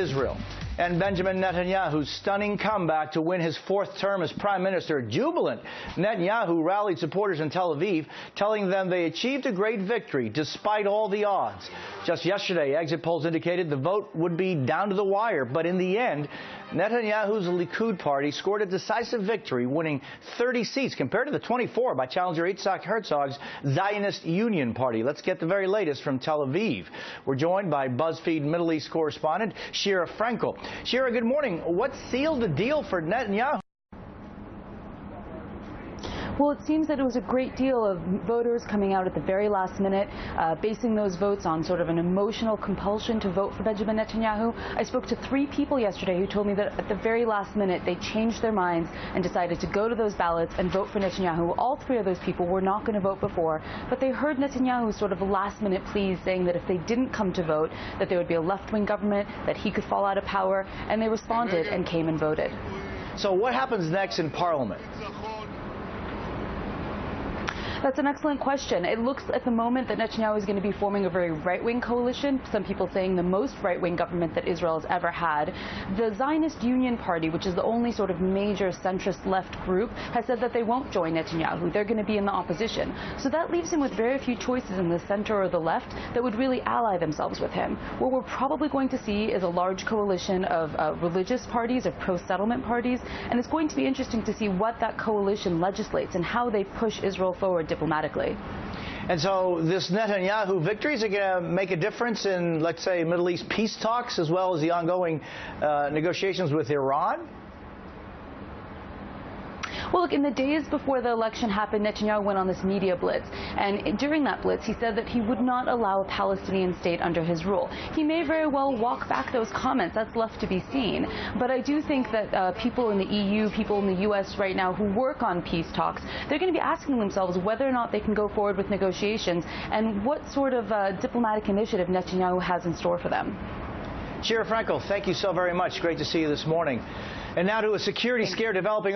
Israel. And Benjamin Netanyahu's stunning comeback to win his fourth term as prime minister. Jubilant, Netanyahu rallied supporters in Tel Aviv, telling them they achieved a great victory despite all the odds. Just yesterday, exit polls indicated the vote would be down to the wire, but in the end, Netanyahu's Likud party scored a decisive victory, winning 30 seats compared to the 24 by challenger Yitzhak Herzog's Zionist Union Party. Let's get the very latest from Tel Aviv. We're joined by BuzzFeed Middle East correspondent Sheera Frenkel. Sheera, good morning. What sealed the deal for Netanyahu? Well, it seems that it was a great deal of voters coming out at the very last minute, basing those votes on sort of an emotional compulsion to vote for Benjamin Netanyahu. I spoke to 3 people yesterday who told me that at the very last minute they changed their minds and decided to go to those ballots and vote for Netanyahu. All 3 of those people were not going to vote before, but they heard Netanyahu's sort of last-minute pleas saying that if they didn't come to vote, that there would be a left-wing government, that he could fall out of power, and they responded and came and voted. So what happens next in Parliament? That's an excellent question. It looks at the moment that Netanyahu is going to be forming a very right-wing coalition, some people saying the most right-wing government that Israel has ever had. The Zionist Union Party, which is the only sort of major centrist left group, has said that they won't join Netanyahu. They're going to be in the opposition. So that leaves him with very few choices in the center or the left that would really ally themselves with him. What we're probably going to see is a large coalition of religious parties, of pro-settlement parties, and it's going to be interesting to see what that coalition legislates and how they push Israel forward diplomatically. And so this Netanyahu victory, is it going to make a difference in, let's say, Middle East peace talks as well as the ongoing negotiations with Iran? Well, look, in the days before the election happened, Netanyahu went on this media blitz. And during that blitz, he said that he would not allow a Palestinian state under his rule. He may very well walk back those comments. That's left to be seen. But I do think that people in the EU, people in the U.S. right now who work on peace talks, they're going to be asking themselves whether or not they can go forward with negotiations and what sort of diplomatic initiative Netanyahu has in store for them. Sheera Frenkel, thank you so very much. Great to see you this morning. And now to a security scare developing